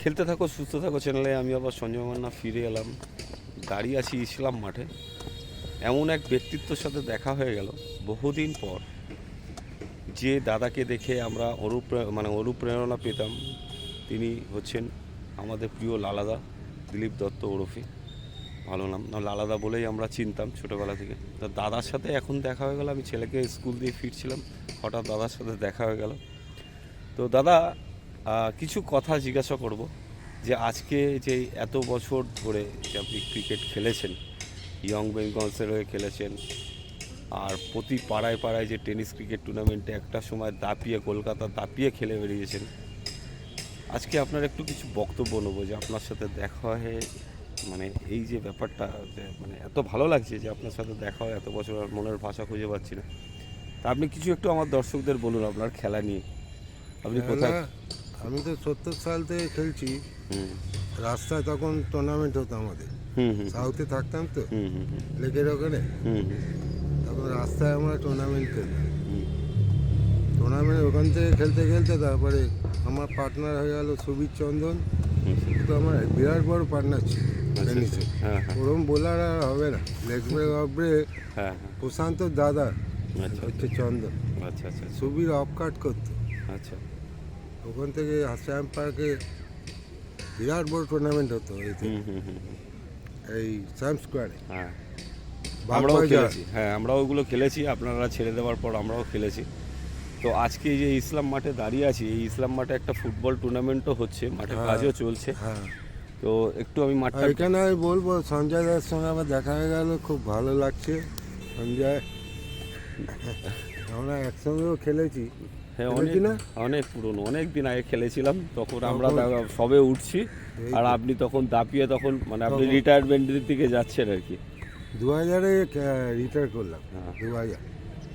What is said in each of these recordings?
খেলতে থাকো সুস্থ থাকো চ্যানেলে আমি আবার সঞ্জয় মান্না ফিরে এলাম। দাঁড়িয়ে আছি ইসলাম মাঠে। এমন এক ব্যক্তিত্বের সাথে দেখা হয়ে গেল বহুদিন পর, যে দাদাকে দেখে আমরা অনুপ্রেরণা পেতাম। তিনি হচ্ছেন আমাদের প্রিয় লালাদা, দিলীপ দত্ত ওরফে, ভালো নাম না লালাদা বলেই আমরা চিনতাম ছোটোবেলা থেকে। তো দাদার সাথে এখন দেখা হয়ে গেল। আমি ছেলেকে স্কুল দিয়ে ফিরছিলাম, হঠাৎ দাদার সাথে দেখা হয়ে গেল। তো দাদা, কিছু কথা জিজ্ঞাসা করব যে আজকে যে এত বছর ধরে যে আপনি ক্রিকেট খেলেছেন, ইয়ং বেঙ্গলসের হয়ে খেলেছেন, আর প্রতি পাড়ায় পাড়ায় যে টেনিস ক্রিকেট টুর্নামেন্টে একটা সময় কলকাতা দাপিয়ে খেলে বেরিয়েছেন, আজকে আপনার একটু কিছু বক্তব্য নেবো যে আপনার সাথে দেখা হয়ে এই যে ব্যাপারটা, যে এত ভালো লাগছে যে আপনার সাথে দেখা হয় এত বছর, আর মনের ভাষা খুঁজে পাচ্ছি না। তা আপনি কিছু একটু আমার দর্শকদের বলুন আপনার খেলা নিয়ে। আপনি কোথায়? আমি তো 70 সাল থেকে খেলছি। রাস্তায় তখন টুর্নামেন্ট হতো আমাদের। সাউথে থাকতাম তো, লেকের ওখানে। তখন রাস্তায় আমরা টুর্নামেন্ট খেলতাম। টুর্নামেন্ট ওখান থেকে খেলতে খেলতে তারপরে আমার পার্টনার হয়ে গেল সুবীর চন্দন। তো আমার বিরাট বড় পার্টনার ছিল টেনিসে। ওরম বোলার আর হবে না। লেগ ব্রেক অফ ব্রেক প্রশান্ত দাদা হচ্ছে চন্দন। আচ্ছা আচ্ছা সুবীর অফ কাট করতো। আচ্ছা। ওখান থেকে শ্যাম পার্কে বিরাট বড় টুর্নামেন্ট হতো এই শ্যাম স্কোয়ারে। আমরাও খেলেছি, আমরাও ওগুলো খেলেছি। আপনারা ছেড়ে দেওয়ার পর আমরাও খেলেছি। তো আজকে যে ইসলাম মাঠে দাঁড়িয়ে আছি, এই ইসলাম মাঠে একটা ফুটবল টুর্নামেন্টও হচ্ছে, মাঠে কাজও চলছে। তো একটু আমি মাঠটা এখানে আমি বলবো, সঞ্জয় দার সঙ্গে আমার দেখা হয়ে গেল, খুব ভালো লাগছে। সঞ্জয়, আমরা একসঙ্গেও খেলেছি। হ্যাঁ, অনেক পুরনো, অনেক দিন আগে খেলেছিলাম। তখন আমরা সবে উঠছি, আর আপনি তখন দাপিয়ে আপনি রিটায়ারমেন্টের দিকে যাচ্ছেন আর কি। 2000-এ রিটায়ার করলাম। 2000।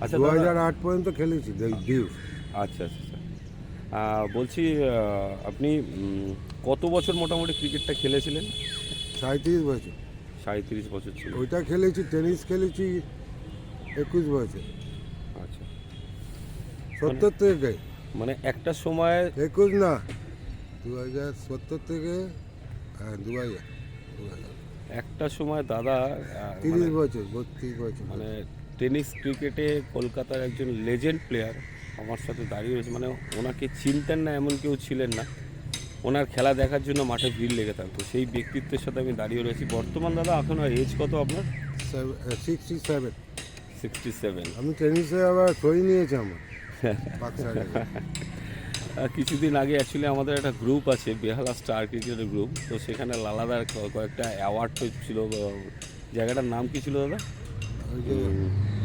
আচ্ছা, 2008 পর্যন্ত খেলেছি ডিউ। আচ্ছা আচ্ছা আচ্ছা। বলছি, আপনি কত বছর মোটামুটি ক্রিকেটটা খেলেছিলেন? 37 বছর। 37 বছর ছিল। ওইটা খেলেছি, টেনিস খেলেছি 21 বছর। আচ্ছা, 70 থেকে একটা সময় 21 না, 2070 থেকে 2000। একটা সময় দাদা 30 বছর, 32 বছর টেনিস ক্রিকেটে কলকাতার একজন লেজেন্ড প্লেয়ার আমার সাথে দাঁড়িয়ে রয়েছে। ওনাকে চিনতেন না এমন কেউ ছিলেন না। ওনার খেলা দেখার জন্য মাঠে ভিড় লেগে থাকতো। সেই ব্যক্তিত্বের সাথে আমি দাঁড়িয়ে রয়েছি। বর্তমান দাদা এখন এজ কত আপনার? 67। 67। আমি টেনিসে আবার সই নিয়েছি আমার। কিছুদিন আগে অ্যাকচুয়ালি আমাদের একটা গ্রুপ আছে, বেহালা স্টার ক্রিকেটের গ্রুপ। তো সেখানে লালাদার কয়েকটা অ্যাওয়ার্ড ছিল। জায়গাটার নাম কি ছিল দাদা?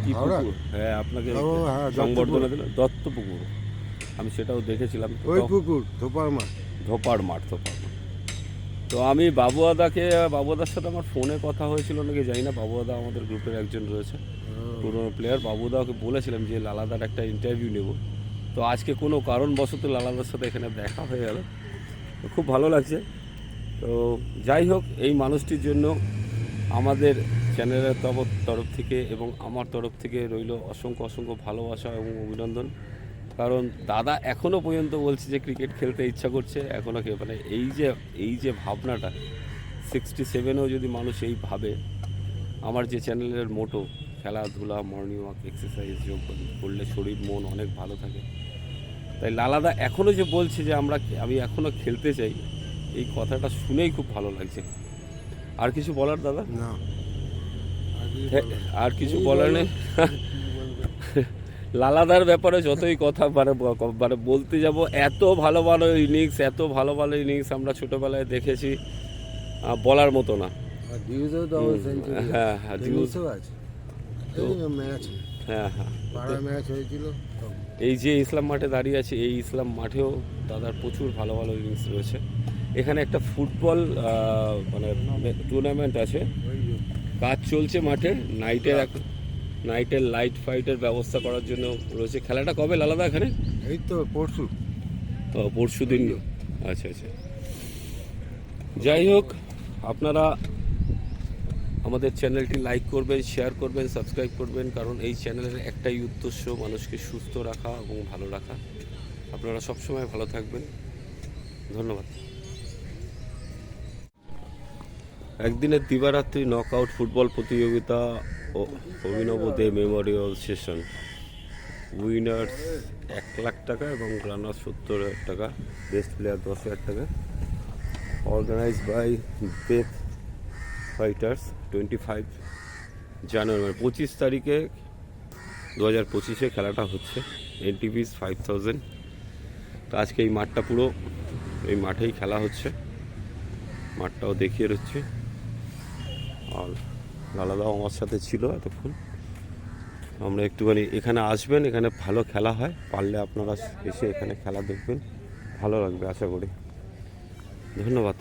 কি পুকুর? হ্যাঁ, আপনাকে সংবর্ধনা দিল দত্তপুকুর। আমি সেটাও দেখেছিলাম। ধোপার মাঠ। তো আমি বাবুদার সাথে আমার ফোনে কথা হয়েছিল নাকি জানি না। বাবুদা আমাদের গ্রুপের একজন রয়েছে, পুরোনো প্লেয়ার। বাবুদাকে বলেছিলাম যে লালাদার একটা ইন্টারভিউ নেব। তো আজকে কোনো কারণবশত লালাদার সাথে এখানে দেখা হয়ে গেল, খুব ভালো লাগছে। তো যাই হোক, এই মানুষটির জন্য আমাদের চ্যানেলের তরফ থেকে এবং আমার তরফ থেকে রইল অসংখ্য অসংখ্য ভালোবাসা এবং অভিনন্দন। কারণ দাদা এখনও পর্যন্ত বলছে যে ক্রিকেট খেলতে ইচ্ছা করছে এখনও এই যে ভাবনাটা, 67-এও যদি মানুষ এই ভাবে। আমার যে চ্যানেলের মোটো, খেলাধুলা, মর্নিং ওয়াক, এক্সারসাইজ, যোগ করলে শরীর মন অনেক ভালো থাকে। তাই লালাদা এখনও যে বলছে যে আমি এখনও খেলতে চাই, এই কথাটা শুনেই খুব ভালো লাগছে। আর কিছু বলার দাদা? না, আর কিছু বলার নেই। লালাদার ব্যাপারে যতই কথা বলতে যাব, এত ভালো ভালো ইনিংস আমরা ছোটবেলায় দেখেছি, বলার মতো না। এই যে ইসলাম মাঠে দাঁড়িয়ে আছে, এই ইসলাম মাঠেও দাদার প্রচুর ভালো ভালো ইনিংস রয়েছে। এখানে একটা ফুটবল টুর্নামেন্ট আছে, কাজ চলছে মাঠে। নাইটের লাইট ফাইটের ব্যবস্থা করার জন্য রয়েছে। খেলাটা কবে লালাদা এখানে? এই তো পরশু দিন। আচ্ছা আচ্ছা। যাই হোক, আপনারা আমাদের চ্যানেলটি লাইক করবেন, শেয়ার করবেন, সাবস্ক্রাইব করবেন। কারণ এই চ্যানেলের একটাই উদ্দেশ্য, মানুষকে সুস্থ রাখা এবং ভালো রাখা। আপনারা সবসময় ভালো থাকবেন। ধন্যবাদ। একদিনের দিবারাত্রি নকআউট ফুটবল প্রতিযোগিতা ও অভিনব দে মেমোরিয়াল সেশন। উইনার্স 1,00,000 টাকা এবং রানার 70,000 টাকা, বেস্ট প্লেয়ার 10,000 টাকা। অর্গানাইজ বাই ডেথ ফাইটার্স 25 জানুয়ারি, মানে 25 তারিখে 2025-এ খেলাটা হচ্ছে। Entry fees 5,000। তো আজকে এই মাঠটা পুরো এই মাঠেই খেলা হচ্ছে, মাঠটাও দেখিয়ে রচ্ছে। আর লালাদাও আমার সাথে ছিল এতক্ষণ। আমরা একটুখানি এখানে আসবেন, এখানে ভালো খেলা হয়, পারলে আপনারা এসে এখানে খেলা দেখবেন, ভালো লাগবে আশা করি। ধন্যবাদ।